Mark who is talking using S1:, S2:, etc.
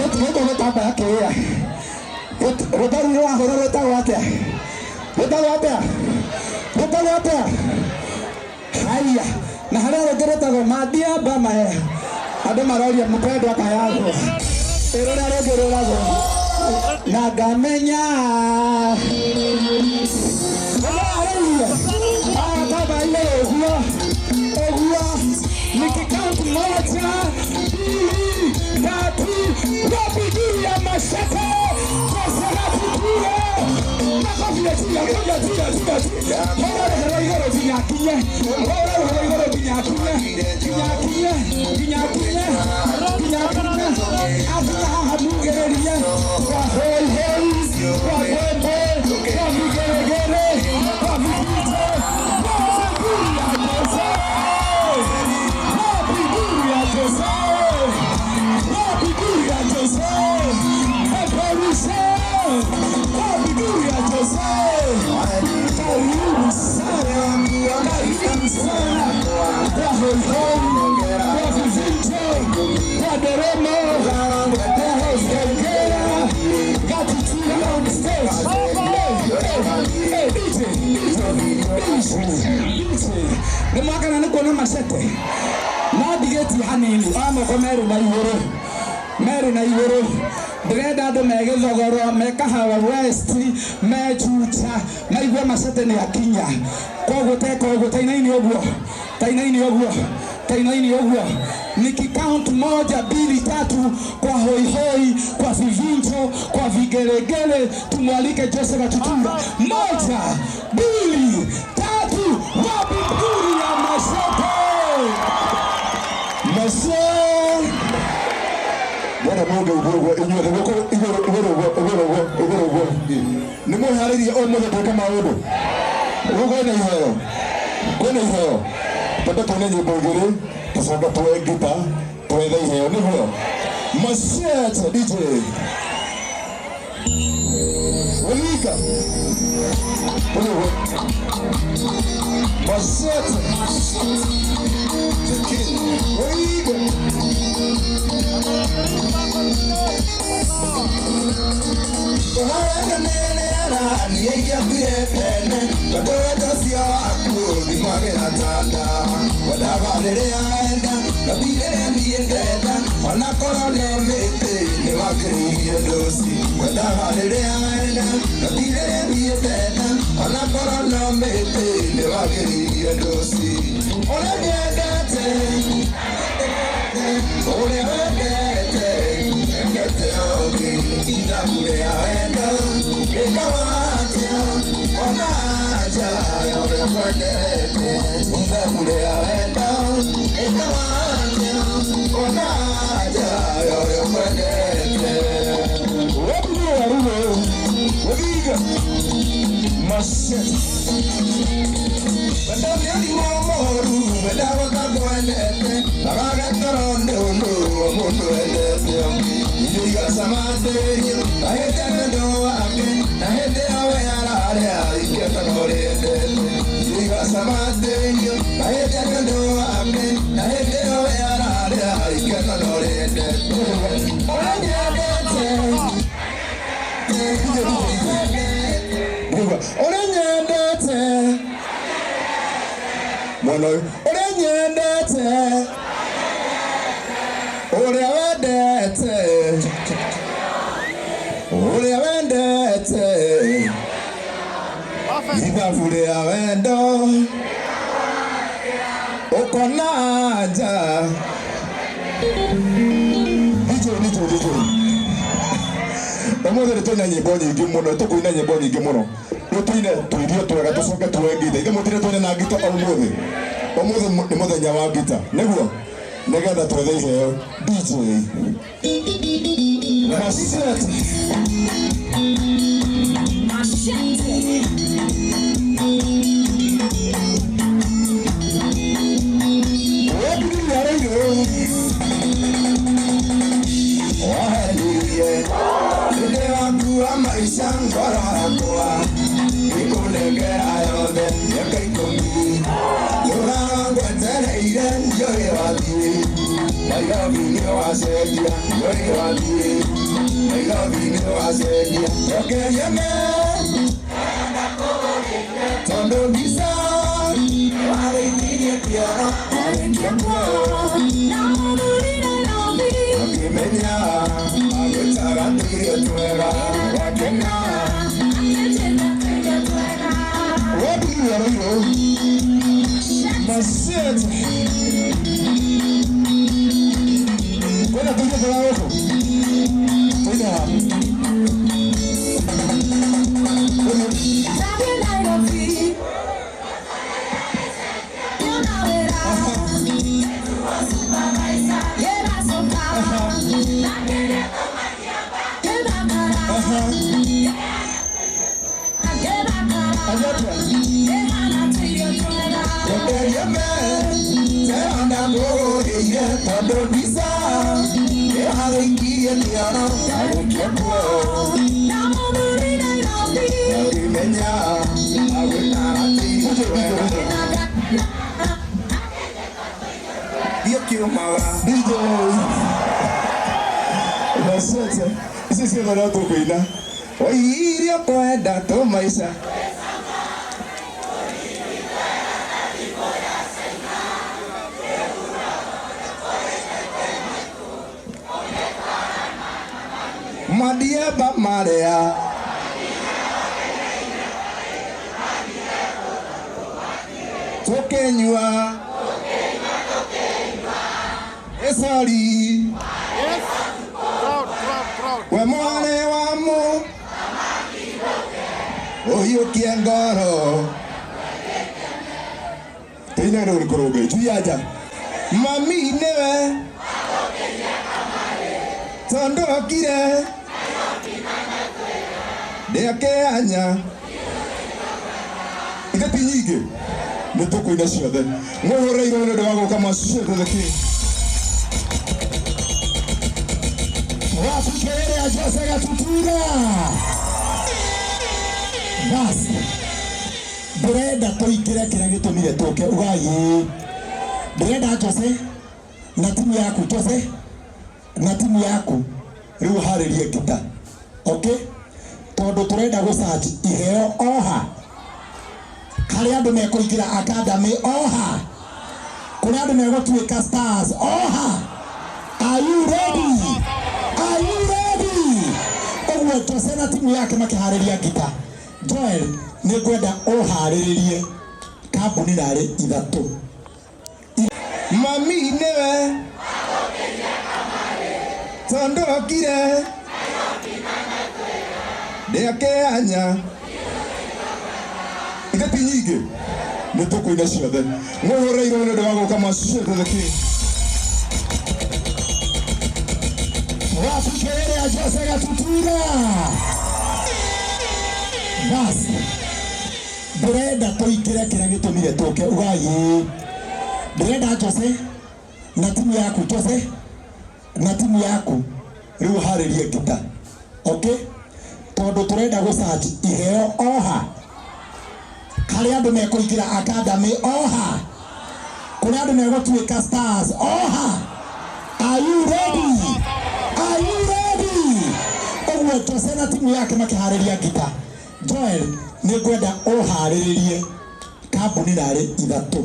S1: Wetu wetamba yake ya. Rotaru wa horo rotaru wate. Rotaru wate. Haya. Na harare gereta go madia bama ya. Ado maroria mpendo akayago. Erora rogerora go. Na gamenya. Baba ile ogua. Nikikaunt moja. Tatu. Wapigiri ya mashaka. Nemwakana nikuona masete na digeti hanini ama kwa meru na iguru ndrenda andu megithogoro mekahawa west mechucha maigua masete ni akinya koguo tainaini ogwo nikikaunt 1 2 3 kwa hoihoi kwa vivinjo kwa vigelegele tumwalike Joseph Atutumba 1 2 3 wapiguri ya masete Bwana Mungu ubwo inyore goko igoro nimo haririye omuze kama ubu ugo na ihoyo Pata tone nyimbo ngiri tucoka tuwe gita twethe iheo niguo Masete DJ Wika Masete the king Wika tukuina nyimbo nyingi muno tutuine tuirio twega tucoke tuwengithe ithe mutire twene na ngito umuthi ni muthenya wa ngita niguo nigetha twethe iheo DJ Masete Nairobi nĩ wacenjia ũrĩ wathiĩ Nairobi nĩ wacenjia Okeyeme tondũ mbica warĩithirie kĩoro warĩkia kuo na mũthuri Nairobi akĩmenya agwĩtaga tũirio twega wakena Macete Buena tuya para abajo Oiga Sisi wana tukuina Oiria kwenda to maisha Madiaba marea Tokenywa Esali We mwane wa mu Oyukia ngoro Tena ndo nikoroge Tuyaja Mami newe Tondo kire Deke anya Ikati nyige Netoko ina ciothe Mwehoreirwo nĩ ũndũ wa gũka Macete the King Wafikerere Jose Gatutura Basi Ndĩrenda tũingĩre kĩrĩa gĩtũmire tũke ugai Ndĩrenda Jose na timu yaku Jose na timu yaku rĩu harĩrie kita okay tondũ tũrenda gũcanji iheo oha harĩa andũ mekũingĩra academy oha kũrĩa andũ megũtuĩka stars oha are you ready ũguo Jose na timu yake makĩharĩria gita Joel nĩ ngwenda ũharĩrĩrie kambuni narĩ ithatũ Mami newe Tondo kire Deke anya Ikati nyige Netoko ina ciothe Mwehoreirwo nĩ ũndũ wa gũka Macete the King Wafikerere Jose Gatutura Basi Ndĩrenda tũingĩre kĩrĩa gĩtũmire tũke ugai Ndĩrenda Jose na timu yaku Jose na timu yaku rĩu harĩrie gita okay tondũ tũrenda gũcanji iheo oha harĩa andũ mekũingĩra academy oha kũrĩa andũ megũtuĩka stars oha are you ready ũguo Jose na timu yake makĩharĩria gita Joel nĩ ngwenda ũharĩrĩrie kambuni narĩ ithatũ